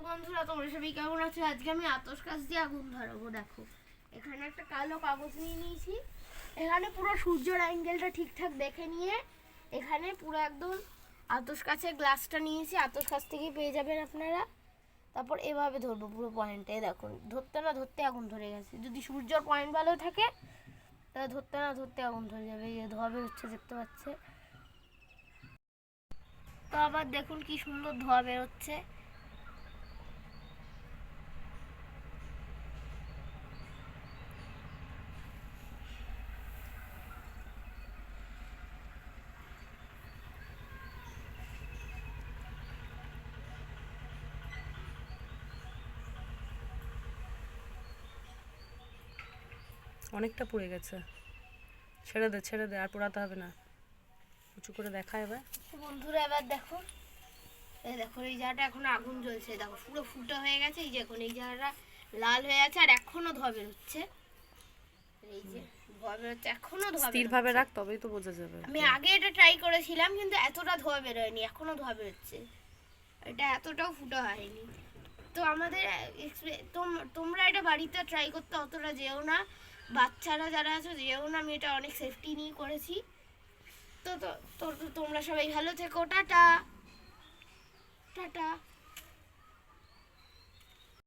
বন্ধুরা, তোমরা সবাই কেমন আছো? আজকে আমি আতশ কাচ দিয়ে আগুন ধরাবো। দেখো, এখানে একটা কালো কাগজ নিয়ে নিয়েছি। এখানে পুরো সূর্যের অ্যাঙ্গেলটা ঠিকঠাক দেখে নিয়ে এখানে পুরো একদম আতশ কাচের গ্লাসটা নিয়েছি। আতশ কাচ থেকেই পেয়ে যাবেন আপনারা। তারপর এভাবে ধরবো পুরো পয়েন্টে। দেখুন, ধরতে না ধরতে আগুন ধরে গেছে। যদি সূর্যের পয়েন্ট ভালো থাকে তাহলে ধরতে না ধরতে আগুন ধরে যাবে। এই ধোয়া বেরোচ্ছে, দেখতে পাচ্ছে তো। আবার দেখুন কি সুন্দর ধোয়া বেরোচ্ছে। অনেকটা পুড়ে গেছে। ছেড়ে দে, ছেড়ে দে, আর পোড়াতে হবে না। উঁচু করে দেখা এবার। বন্ধুরা এবার দেখুন, এই দেখো এই জায়গাটা এখন আগুন জ্বলছে। দেখো পুরো ফুটো হয়ে গেছে। এই যে এখন এই জায়গাটা লাল হয়ে আছে আর এখনো ধোয়া বেরোচ্ছে। এই যে ধোয়া বেরোচ্ছে, এখনো ধোয়া স্থিরভাবে রাখ, তবেই তো বোঝা যাবে। আমি আগে এটা ট্রাই করেছিলাম কিন্তু এতটা ধোয়া বেরোয়নি, এখনো ধোয়া বেরোচ্ছে। এটা এতটাও ফুটো হয়নি। তো আমাদের তোমরা এটা বাড়িতে ট্রাই করতে অতটা যেও না। বাচ্চারা যারা আছো যেও না। আমি এটা অনেক সেফটি নিয়ে করেছি। তো তোমরা সবাই ভালো থেকো। Tata tata.